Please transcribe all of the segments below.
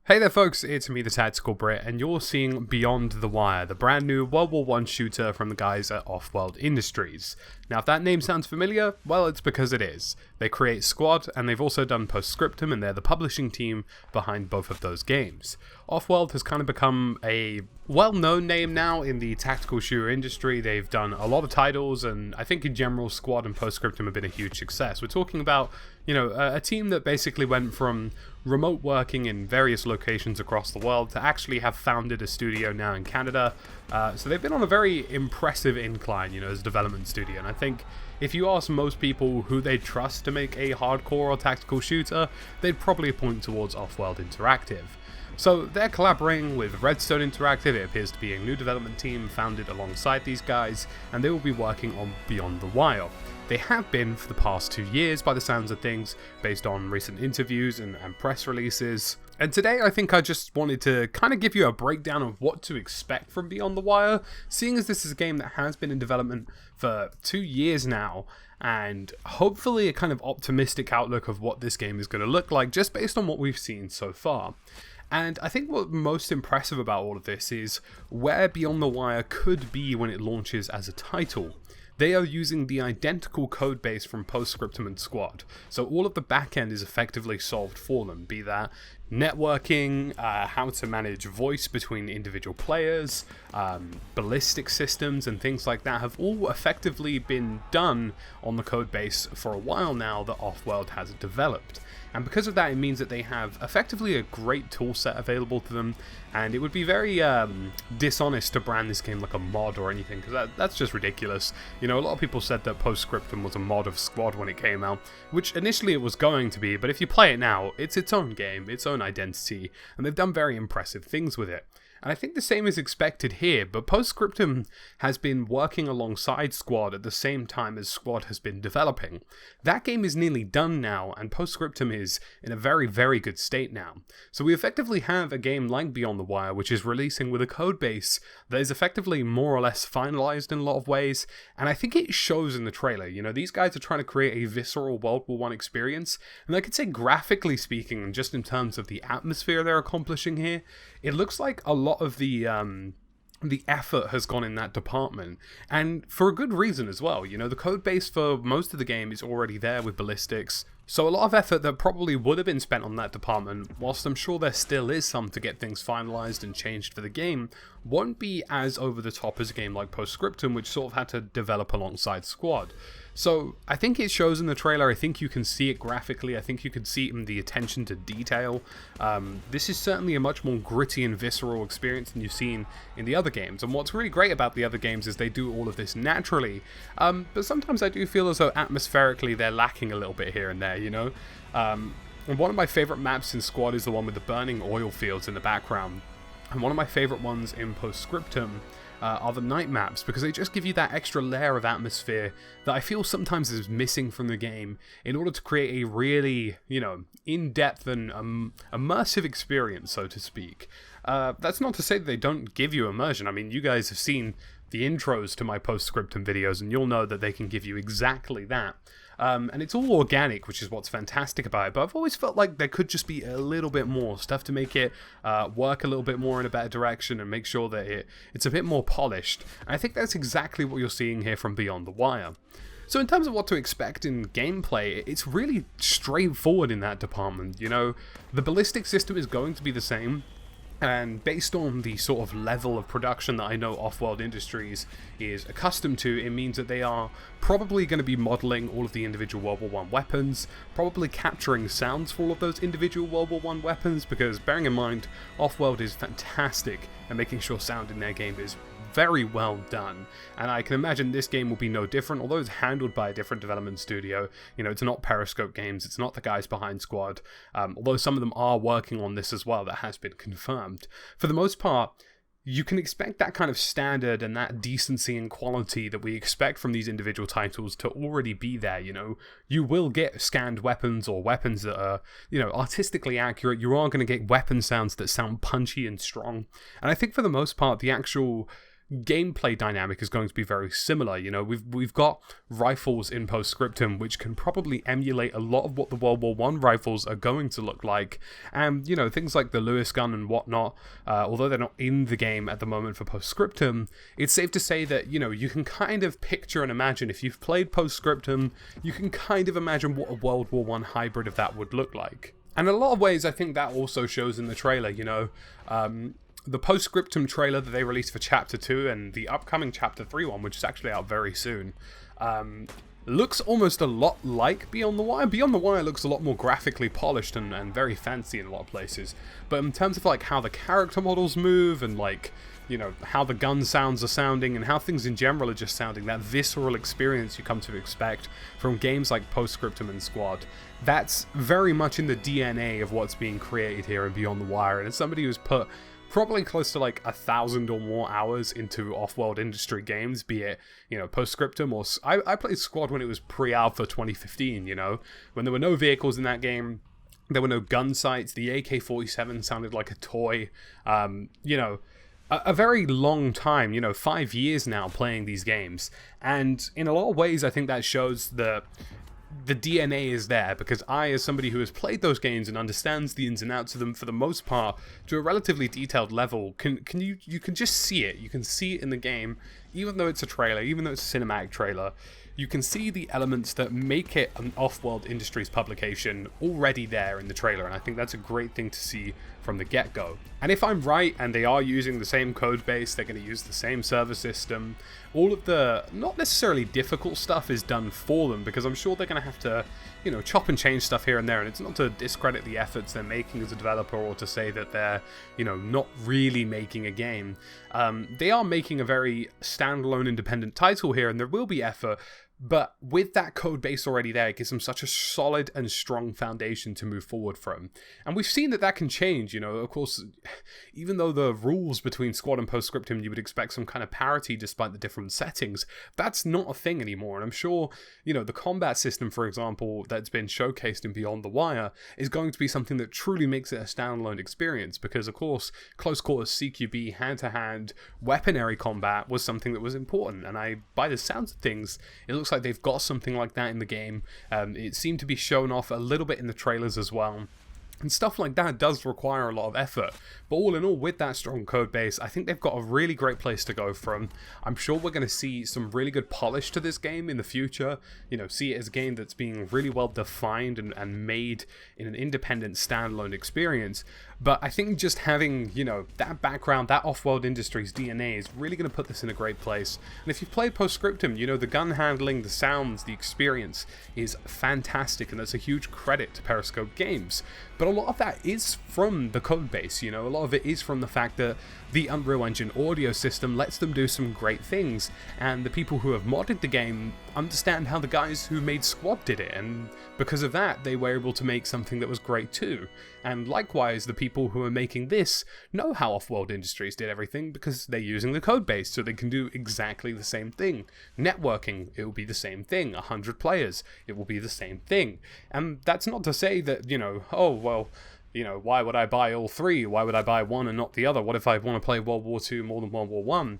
Hey there folks, it's me TheTacticalBrit, and you're seeing Beyond the Wire, the brand new WW1 shooter from the guys at Offworld Industries. Now if that name sounds familiar, well it's because it is. They create Squad, and they've also done Postscriptum, and they're the publishing team behind both of those games. Offworld has kind of become a well-known name now in the tactical shooter industry. They've done a lot of titles, and I think in general Squad and Postscriptum have been a huge success. We're talking about, a team that basically went from remote working in various locations across the world to actually have founded a studio now in Canada. So they've been on a very impressive incline, as a development studio. And I think if you ask most people who they trust to make a hardcore or tactical shooter, they'd probably point towards Offworld Interactive. So they're collaborating with Redstone Interactive. It appears to be a new development team founded alongside these guys, and they will be working on Beyond the Wire. They have been for the past 2 years by the sounds of things, based on recent interviews and press releases. And today I think I just wanted to kind of give you a breakdown of what to expect from Beyond the Wire, seeing as this is a game that has been in development for 2 years now, and hopefully a kind of optimistic outlook of what this game is going to look like just based on what we've seen so far. And I think what's most impressive about all of this is where Beyond the Wire could be when it launches as a title. They are using the identical code base from Postscriptum and Squad, so all of the backend is effectively solved for them, be that networking, how to manage voice between individual players, ballistic systems and things like that have all effectively been done on the code base for a while now that Offworld has developed. And because of that, it means that they have effectively a great toolset available to them, and it would be very dishonest to brand this game like a mod or anything, because that's just ridiculous. A lot of people said that Postscriptum was a mod of Squad when it came out, which initially it was going to be, but if you play it now, it's its own game, its own identity, and they've done very impressive things with it. And I think the same is expected here, but Postscriptum has been working alongside Squad at the same time as Squad has been developing. That game is nearly done now, and Postscriptum is in a very, very good state now. So we effectively have a game like Beyond the Wire, which is releasing with a code base that is effectively more or less finalized in a lot of ways, and I think it shows in the trailer. These guys are trying to create a visceral World War I experience, and I could say graphically speaking, and just in terms of the atmosphere they're accomplishing here, it looks like a lot of the effort has gone in that department, and for a good reason as well. The code base for most of the game is already there with ballistics, so a lot of effort that probably would have been spent on that department, whilst I'm sure there still is some to get things finalized and changed for the game, won't be as over the top as a game like Postscriptum, which sort of had to develop alongside Squad. So I think it shows in the trailer. I think you can see it graphically. I think you can see it in the attention to detail. This is certainly a much more gritty and visceral experience than you've seen in the other games. And what's really great about the other games is they do all of this naturally. But sometimes I do feel as though atmospherically they're lacking a little bit here and there, And one of my favorite maps in Squad is the one with the burning oil fields in the background. And one of my favorite ones in Postscriptum are the night maps, because they just give you that extra layer of atmosphere that I feel sometimes is missing from the game in order to create a really, in-depth and immersive experience, so to speak. That's not to say that they don't give you immersion. I mean, you guys have seen the intros to my Postscriptum videos, and you'll know that they can give you exactly that. And it's all organic, which is what's fantastic about it, but I've always felt like there could just be a little bit more stuff to make it work a little bit more in a better direction and make sure that it's a bit more polished. And I think that's exactly what you're seeing here from Beyond the Wire. So in terms of what to expect in gameplay, it's really straightforward in that department. The ballistic system is going to be the same. And based on the sort of level of production that I know Offworld Industries is accustomed to, it means that they are probably going to be modeling all of the individual World War I weapons, probably capturing sounds for all of those individual World War I weapons, because bearing in mind, Offworld is fantastic at making sure sound in their game is very well done, and I can imagine this game will be no different, although it's handled by a different development studio. It's not Periscope Games, it's not the guys behind Squad, although some of them are working on this as well. That has been confirmed. For the most part, you can expect that kind of standard and that decency and quality that we expect from these individual titles to already be there. You will get scanned weapons or weapons that are, artistically accurate. You are going to get weapon sounds that sound punchy and strong. And I think for the most part, the actual gameplay dynamic is going to be very similar. You know, we've got rifles in Postscriptum which can probably emulate a lot of what the World War I rifles are going to look like, and you know, things like the Lewis gun and whatnot, although they're not in the game at the moment for Postscriptum, it's safe to say that, you know, you can kind of picture and imagine, if you've played Postscriptum, you can kind of imagine what a World War I hybrid of that would look like. And in a lot of ways, I think that also shows in the trailer. You know, the Postscriptum trailer that they released for Chapter 2 and the upcoming Chapter 3 one, which is actually out very soon, looks almost a lot like Beyond the Wire. Beyond the Wire looks a lot more graphically polished and very fancy in a lot of places. But in terms of like how the character models move and like, you know, how the gun sounds are sounding and how things in general are just sounding, that visceral experience you come to expect from games like Postscriptum and Squad, that's very much in the DNA of what's being created here in Beyond the Wire. And as somebody who's put probably close to like 1,000 or more hours into Offworld Industry games, be it, you know, Postscriptum or... I played Squad when it was pre-alpha 2015, you know, when there were no vehicles in that game, there were no gun sights, the AK-47 sounded like a toy, you know, a very long time, you know, 5 years now playing these games. And in a lot of ways, I think that shows the DNA is there, because I, as somebody who has played those games and understands the ins and outs of them for the most part to a relatively detailed level, you can just see it. You can see it in the game, even though it's a trailer, even though it's a cinematic trailer. You can see the elements that make it an Offworld Industries publication already there in the trailer, and I think that's a great thing to see from the get-go. And if I'm right, and they are using the same code base, they're going to use the same server system, all of the not necessarily difficult stuff is done for them, because I'm sure they're going to have to, you know, chop and change stuff here and there, and it's not to discredit the efforts they're making as a developer or to say that they're, you know, not really making a game. They are making a very standalone independent title here, and there will be effort, but with that code base already there, it gives them such a solid and strong foundation to move forward from. And we've seen that that can change, you know, of course, even though the rules between Squad and Postscriptum, you would expect some kind of parity despite the different settings, that's not a thing anymore. And I'm sure, you know, the combat system, for example, that's been showcased in Beyond the Wire is going to be something that truly makes it a standalone experience, because, of course, close quarters CQB, hand-to-hand, weaponry combat was something that was important. And by the sounds of things, it looks like they've got something like that in the game. It seemed to be shown off a little bit in the trailers as well. And stuff like that does require a lot of effort. But all in all, with that strong code base, I think they've got a really great place to go from. I'm sure we're going to see some really good polish to this game in the future. You know, see it as a game that's being really well defined and made in an independent standalone experience. But I think just having, you know, that background, that Offworld Industries DNA is really going to put this in a great place. And if you've played Postscriptum, you know, the gun handling, the sounds, the experience is fantastic, and that's a huge credit to Periscope Games. But a lot of that is from the code base, you know, a lot of it is from the fact that the Unreal Engine audio system lets them do some great things, and the people who have modded the game understand how the guys who made Squad did it, and because of that, they were able to make something that was great too. And likewise, the people who are making this know how Offworld Industries did everything, because they're using the code base, so they can do exactly the same thing. Networking, it will be the same thing. 100 players, it will be the same thing. And that's not to say that, you know, oh, well, you know, why would I buy all three? Why would I buy one and not the other? What if I want to play World War II more than World War I?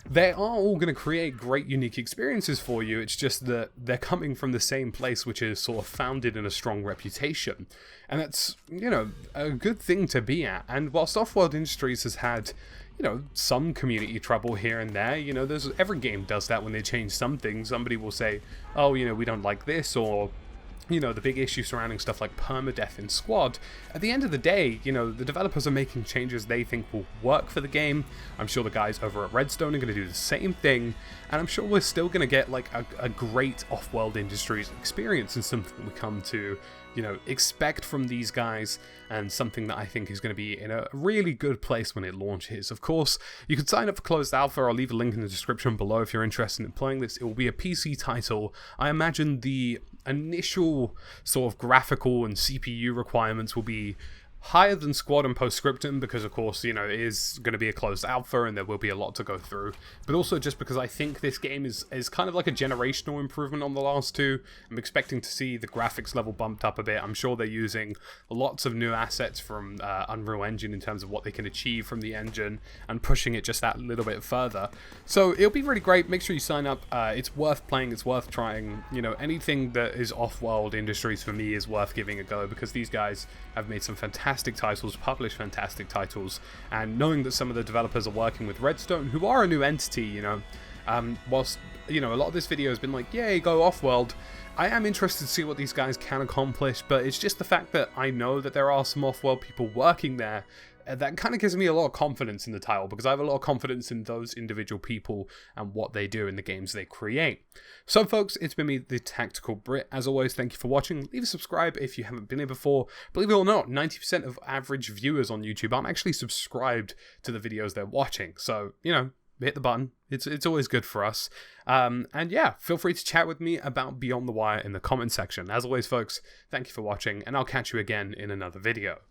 They are all going to create great, unique experiences for you. It's just that they're coming from the same place, which is sort of founded in a strong reputation. And that's, you know, a good thing to be at. And whilst Offworld Industries has had, you know, some community trouble here and there, you know, every game does that when they change something. Somebody will say, oh, you know, we don't like this, or, you know, the big issue surrounding stuff like permadeath in Squad. At the end of the day, you know, the developers are making changes they think will work for the game. I'm sure the guys over at Redstone are going to do the same thing, and I'm sure we're still going to get like a great Offworld Industries experience, and something we come to, you know, expect from these guys, and something that I think is going to be in a really good place when it launches. Of course, you can sign up for closed alpha. I'll leave a link in the description below if you're interested in playing this. It will be a PC title. I imagine the initial sort of graphical and CPU requirements will be higher than Squad and Postscriptum because, of course, it is going to be a closed alpha and there will be a lot to go through. But also just because I think this game is kind of like a generational improvement on the last two. I'm expecting to see the graphics level bumped up a bit. I'm sure they're using lots of new assets from Unreal Engine in terms of what they can achieve from the engine and pushing it just that little bit further. So it'll be really great. Make sure you sign up. It's worth playing. It's worth trying. Anything that is Offworld Industries for me is worth giving a go because these guys have made some fantastic titles, published fantastic titles, and knowing that some of the developers are working with Redstone, who are a new entity, whilst, a lot of this video has been like, yay, go Offworld, I am interested to see what these guys can accomplish, but it's just the fact that I know that there are some Offworld people working there that kind of gives me a lot of confidence in the title, because I have a lot of confidence in those individual people and what they do in the games they create. So folks, it's been me, the Tactical Brit. As always, thank you for watching. Leave a subscribe if you haven't been here before. Believe it or not, 90% of average viewers on YouTube aren't actually subscribed to the videos they're watching. So, hit the button. It's always good for us. And yeah, feel free to chat with me about Beyond the Wire in the comment section. As always, folks, thank you for watching, and I'll catch you again in another video.